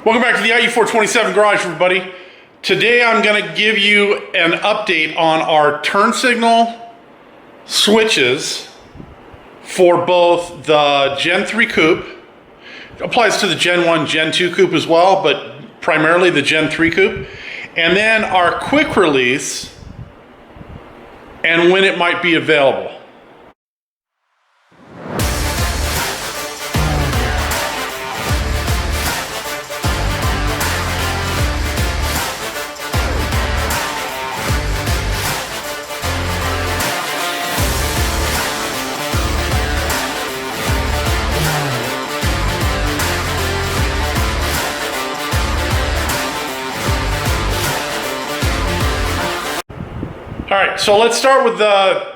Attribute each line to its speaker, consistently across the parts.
Speaker 1: Welcome back to the IE427 Garage, everybody. Today I'm going to give you an update on our turn signal switches for both the Gen 3 Coupe. It applies to the Gen 1, Gen 2 Coupe as well, but primarily the Gen 3 Coupe. And then our quick release and when it might be available. All right, so let's start with the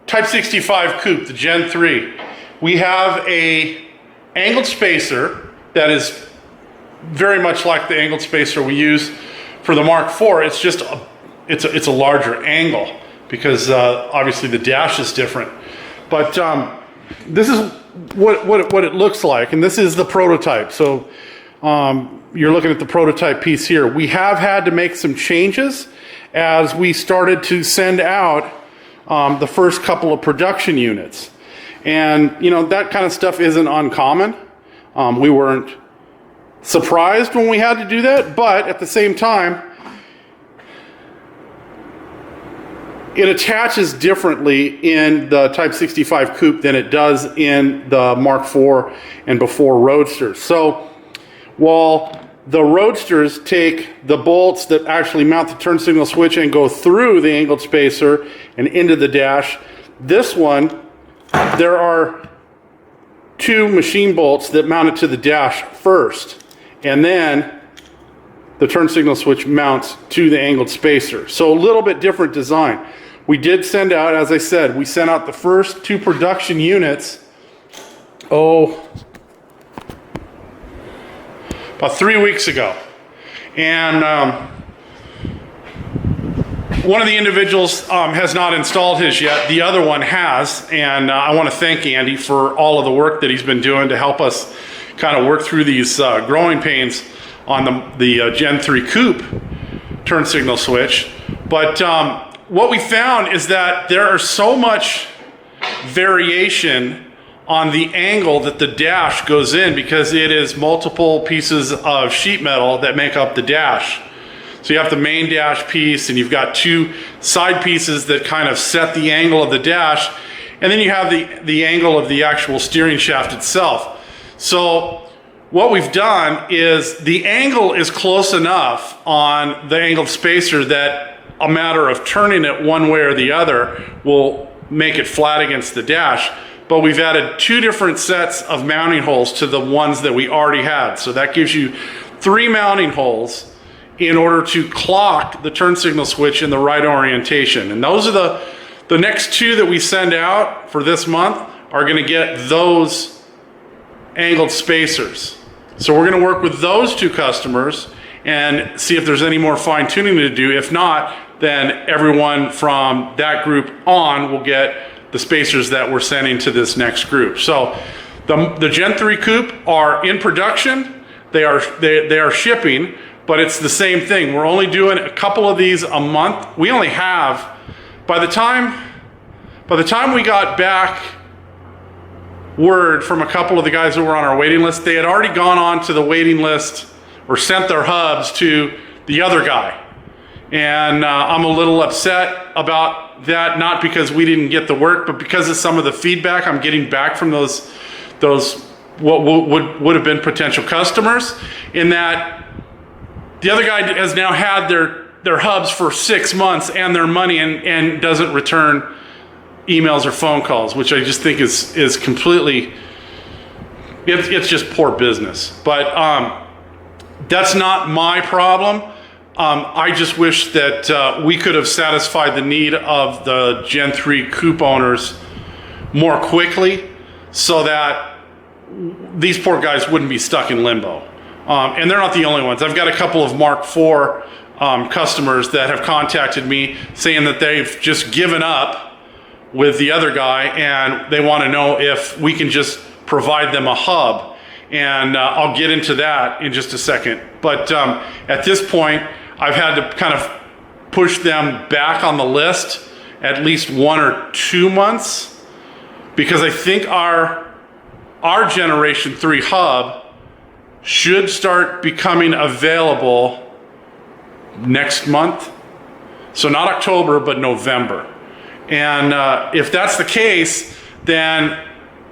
Speaker 1: Type 65 Coupe, the Gen 3. We have a angled spacer that is very much like the angled spacer we use for the Mark IV. It's just it's a larger angle because obviously the dash is different. But this is what it looks like, and this is the prototype. So you're looking at the prototype piece here. We have had to make some changes as we started to send out the first couple of production units. And, you know, that kind of stuff isn't uncommon. We weren't surprised when we had to do that, but at the same time, it attaches differently in the Type 65 Coupe than it does in the Mark IV and before Roadsters. So while the Roadsters take the bolts that actually mount the turn signal switch and go through the angled spacer and into the dash, this one, there are two machine bolts that mount it to the dash first, and then the turn signal switch mounts to the angled spacer. So a little bit different design. We did send out, as I said, we sent out the first two production units, about 3 weeks ago. And one of the individuals has not installed his yet. The other one has. And I want to thank Andy for all of the work that he's been doing to help us kind of work through these growing pains on the Gen 3 Coupe turn signal switch. But what we found is that there are so much variation on the angle that the dash goes in because it is multiple pieces of sheet metal that make up the dash. So you have the main dash piece and you've got two side pieces that kind of set the angle of the dash, and then you have the angle of the actual steering shaft itself. So what we've done is the angle is close enough on the angled spacer that a matter of turning it one way or the other will make it flat against the dash. But we've added two different sets of mounting holes to the ones that we already had. So that gives you 3 mounting holes in order to clock the turn signal switch in the right orientation. And those are the next two that we send out for this month are gonna get those angled spacers. So we're gonna work with those two customers and see if there's any more fine tuning to do. If not, then everyone from that group on will get the spacers that we're sending to this next group. So the Gen 3 Coupe are in production, they are shipping, but it's the same thing. We're only doing a couple of these a month. We only have, by the time we got back word from a couple of the guys that were on our waiting list, they had already gone on to the waiting list or sent their hubs to the other guy. And I'm a little upset about that, not because we didn't get the work, but because of some of the feedback I'm getting back from those what would have been potential customers, in that the other guy has now had their hubs for 6 months and their money and doesn't return emails or phone calls, which I just think is completely, it's just poor business. But that's not my problem. I just wish that we could have satisfied the need of the Gen 3 Coupe owners more quickly so that these poor guys wouldn't be stuck in limbo. And they're not the only ones. I've got a couple of Mark IV customers that have contacted me saying that they've just given up with the other guy and they want to know if we can just provide them a hub. And I'll get into that in just a second. But at this point, I've had to kind of push them back on the list at least 1 or 2 months, because I think our Generation 3 hub should start becoming available next month. So not October, but November. And if that's the case, then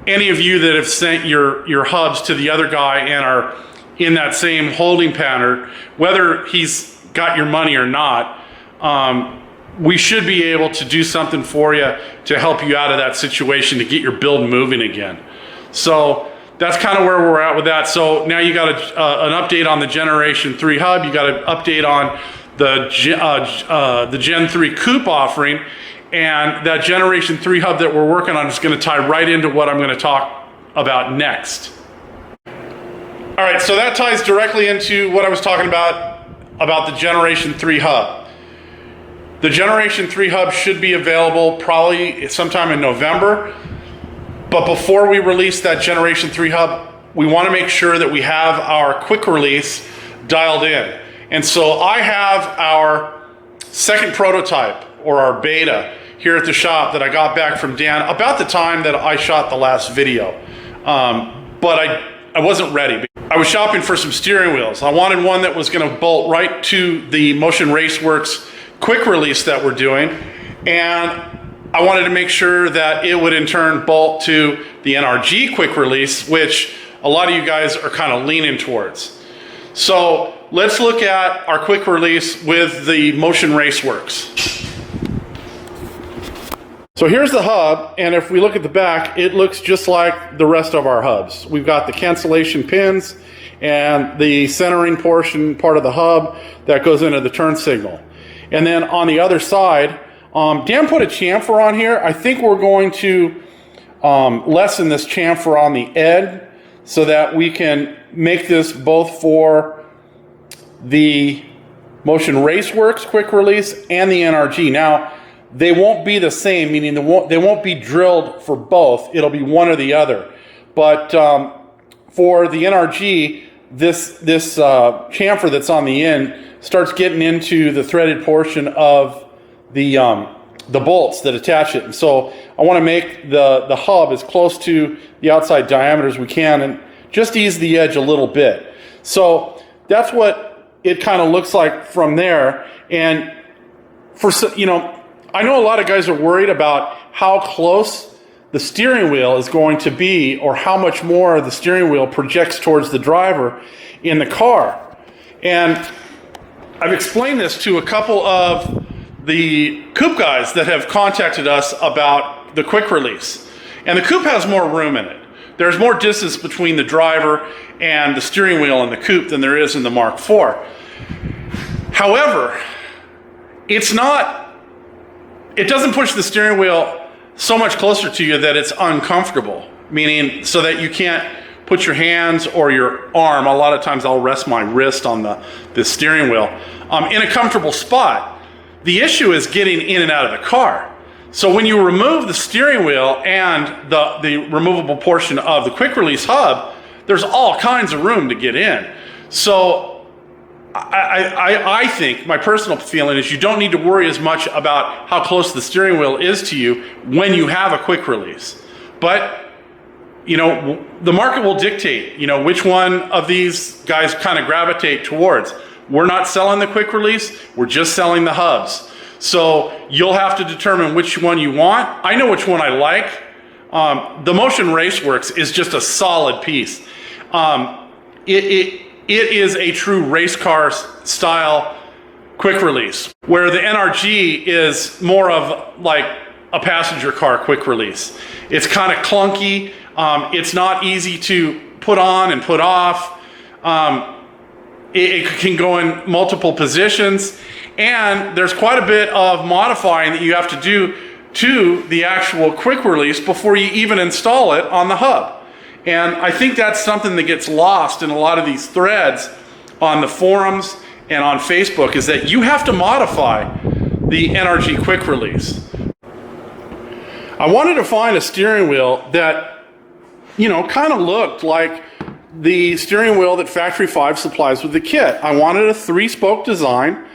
Speaker 1: any of you that have sent your hubs to the other guy and are in that same holding pattern, whether he's got your money or not, we should be able to do something for you to help you out of that situation, to get your build moving again. So that's kind of where we're at with that. So now you got an update on the Generation 3 hub. You got an update on the Gen 3 Coupe offering, and that Generation 3 hub that we're working on is going to tie right into what I'm going to talk about next. All right, so that ties directly into what I was talking about the Generation 3 hub. The Generation 3 hub should be available probably sometime in November. But before we release that Generation 3 hub, we want to make sure that we have our quick release dialed in. And so I have our second prototype, or our beta, here at the shop that I got back from Dan about the time that I shot the last video. But I wasn't ready. I was shopping for some steering wheels. I wanted one that was going to bolt right to the Motion Raceworks quick release that we're doing. And I wanted to make sure that it would in turn bolt to the NRG quick release, which a lot of you guys are kind of leaning towards. So let's look at our quick release with the Motion Raceworks. So here's the hub, and if we look at the back, it looks just like the rest of our hubs. We've got the cancellation pins and the centering portion part of the hub that goes into the turn signal. And then on the other side, Dan put a chamfer on here. I think we're going to lessen this chamfer on the edge so that we can make this both for the Motion Raceworks quick release and the NRG. Now, they won't be the same, meaning they won't be drilled for both. It'll be one or the other. But for the NRG, this chamfer that's on the end starts getting into the threaded portion of the bolts that attach it. And so I want to make the hub as close to the outside diameter as we can and just ease the edge a little bit. So that's what it kind of looks like from there. And for, I know a lot of guys are worried about how close the steering wheel is going to be, or how much more the steering wheel projects towards the driver in the car. And I've explained this to a couple of the Coupe guys that have contacted us about the quick release. And the Coupe has more room in it. There's more distance between the driver and the steering wheel in the Coupe than there is in the Mark IV. However, it doesn't push the steering wheel so much closer to you that it's uncomfortable, meaning so that you can't put your hands or your arm. A lot of times I'll rest my wrist on the steering wheel in a comfortable spot. The issue is getting in and out of the car. So when you remove the steering wheel and the removable portion of the quick release hub, there's all kinds of room to get in. So I think my personal feeling is you don't need to worry as much about how close the steering wheel is to you when you have a quick release. But the market will dictate, which one of these guys kind of gravitate towards. We're not selling the quick release, we're just selling the hubs. So you'll have to determine which one you want. I know which one I like. The Motion Raceworks is just a solid piece. It is a true race car style quick release, where the NRG is more of like a passenger car quick release. It's kind of clunky. It's not easy to put on and put off. It can go in multiple positions, and there's quite a bit of modifying that you have to do to the actual quick release before you even install it on the hub. And I think that's something that gets lost in a lot of these threads on the forums and on Facebook, is that you have to modify the NRG quick release. I wanted to find a steering wheel that, kind of looked like the steering wheel that Factory 5 supplies with the kit. I wanted a 3-spoke design.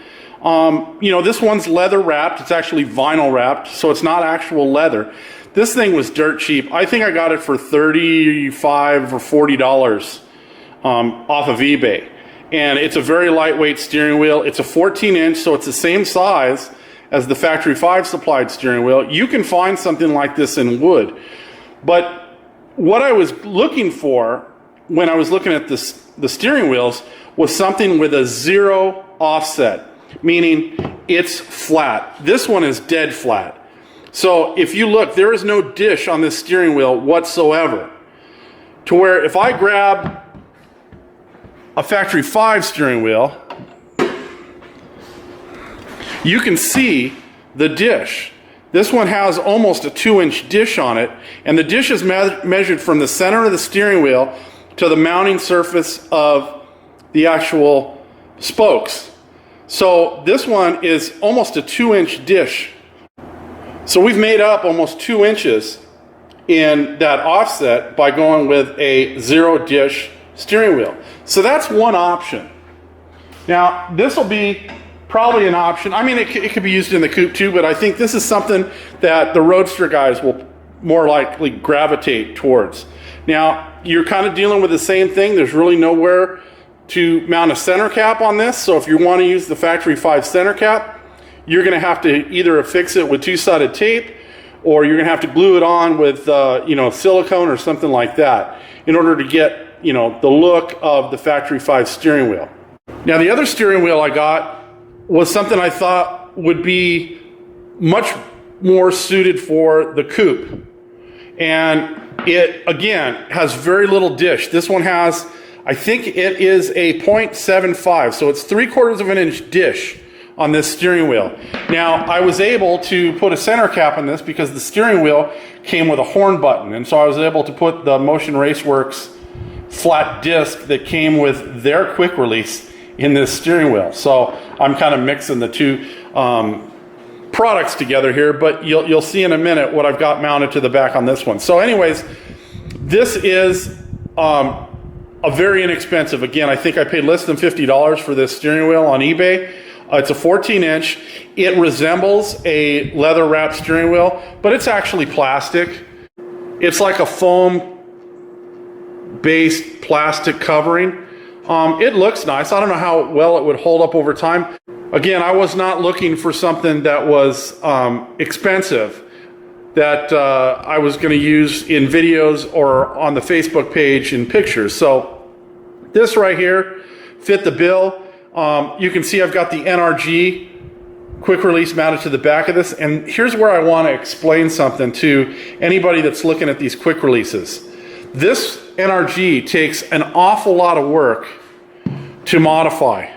Speaker 1: You know, this one's leather wrapped. It's actually vinyl wrapped, so it's not actual leather. This thing was dirt cheap. I think I got it for $35 or $40 off of eBay. And it's a very lightweight steering wheel. It's a 14-inch, so it's the same size as the Factory 5 supplied steering wheel. You can find something like this in wood. But what I was looking for when I was looking at the steering wheels was something with a 0 offset, meaning it's flat. This one is dead flat. So if you look, there is no dish on this steering wheel whatsoever. To where if I grab a Factory 5 steering wheel, you can see the dish. This one has almost a 2-inch dish on it, and the dish is measured from the center of the steering wheel to the mounting surface of the actual spokes. So this one is almost a 2-inch dish. So we've made up almost 2 inches in that offset by going with a 0 dish steering wheel. So that's one option. Now this will be probably an option. I mean, it could be used in the Coupe too, but I think this is something that the Roadster guys will more likely gravitate towards. Now, you're kind of dealing with the same thing. There's really nowhere to mount a center cap on this, so if you want to use the Factory 5 center cap, you're going to have to either affix it with 2-sided tape, or you're going to have to glue it on with you know, silicone or something like that in order to get, you know, the look of the Factory 5 steering wheel. Now, the other steering wheel I got was something I thought would be much more suited for the Coupe. And it, again, has very little dish. This one has, I think it is a 0.75, so it's 3/4 of an inch dish on this steering wheel. Now, I was able to put a center cap on this because the steering wheel came with a horn button, and so I was able to put the Motion Raceworks flat disc that came with their quick release in this steering wheel. So I'm kind of mixing the two products together here, but you'll see in a minute what I've got mounted to the back on this one. So anyways, this is a very inexpensive. Again, I think I paid less than $50 for this steering wheel on eBay. It's a 14-inch. It resembles a leather wrapped steering wheel, but it's actually plastic. It's like a foam based plastic covering. It looks nice. I don't know how well it would hold up over time. Again, I was not looking for something that was expensive, that I was going to use in videos or on the Facebook page in pictures. So this right here fit the bill. You can see I've got the NRG quick release mounted to the back of this. And here's where I want to explain something to anybody that's looking at these quick releases. This NRG takes an awful lot of work to modify.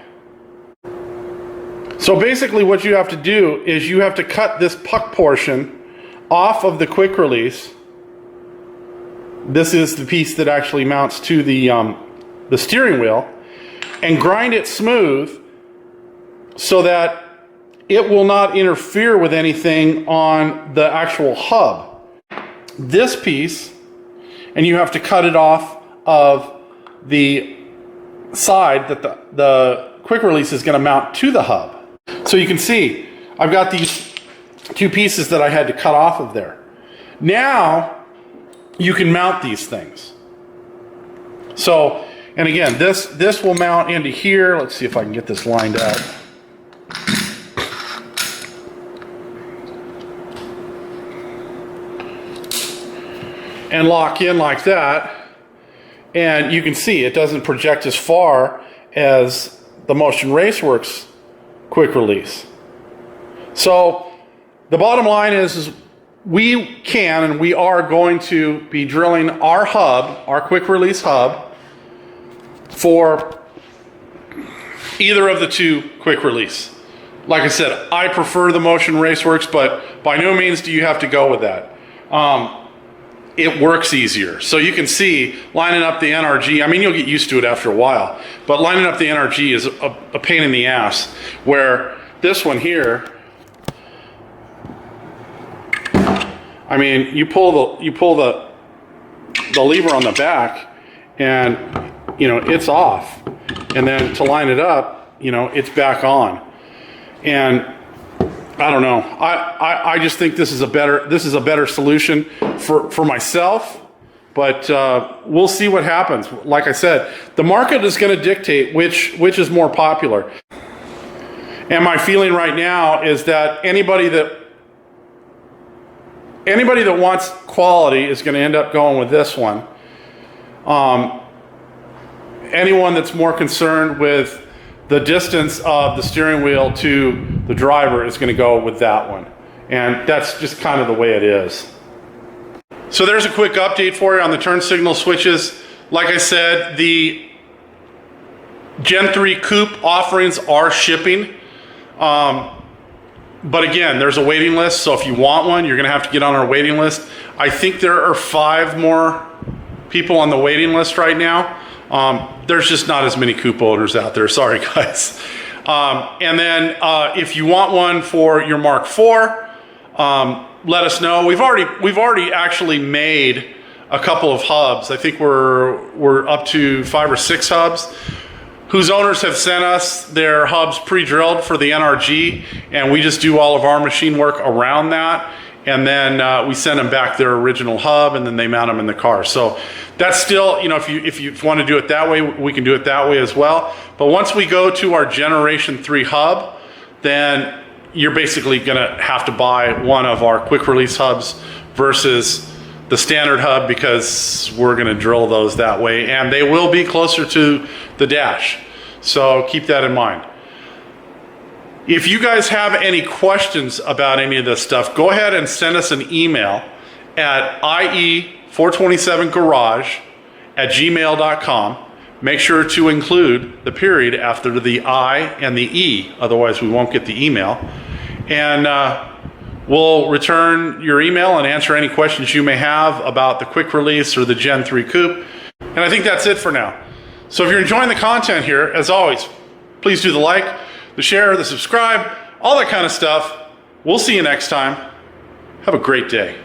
Speaker 1: So basically what you have to do is you have to cut this puck portion off of the quick release. This is the piece that actually mounts to the steering wheel, and grind it smooth so that it will not interfere with anything on the actual hub. This piece, and you have to cut it off of the side that the quick release is going to mount to the hub. So you can see I've got these two pieces that I had to cut off of there. Now you can mount these things. So, and again, this will mount into here. Let's see if I can get this lined up. And lock in like that. And you can see it doesn't project as far as the Motion Raceworks quick release. So the bottom line is we can and we are going to be drilling our hub, our quick release hub, for either of the two quick release. Like I said, I prefer the Motion Raceworks, but by no means do you have to go with that. It works easier. So you can see lining up the NRG, I mean, you'll get used to it after a while, but lining up the NRG is a pain in the ass, where this one here, I mean, you pull the lever on the back and you know, it's off. And then to line it up, you know, it's back on. And I don't know. I just think this is a better solution for myself. But we'll see what happens. Like I said, the market is going to dictate which is more popular. And my feeling right now is that anybody that wants quality is going to end up going with this one. Anyone that's more concerned with the distance of the steering wheel to the driver is going to go with that one. And that's just kind of the way it is. So there's a quick update for you on the turn signal switches. Like I said, the Gen 3 Coupe offerings are shipping. But again, there's a waiting list, so if you want one, you're going to have to get on our waiting list. I think there are 5 more people on the waiting list right now. There's just not as many Coupe owners out there. Sorry, guys. And then if you want one for your Mark IV, let us know. We've already actually made a couple of hubs. I think we're up to 5 or 6 hubs whose owners have sent us their hubs pre-drilled for the NRG, and we just do all of our machine work around that, and then we send them back their original hub, and then they mount them in the car. So that's still, you know, if you want to do it that way, we can do it that way as well. But once we go to our Generation 3 hub, then you're basically going to have to buy one of our quick release hubs versus the standard hub, because we're going to drill those that way, and they will be closer to the dash. So keep that in mind. If you guys have any questions about any of this stuff, go ahead and send us an email at ie427garage@gmail.com. Make sure to include the period after the I and the E, otherwise we won't get the email. And we'll return your email and answer any questions you may have about the quick release or the Gen 3 Coupe. And I think that's it for now. So if you're enjoying the content here, as always, please do the like, the share, the subscribe, all that kind of stuff. We'll see you next time. Have a great day.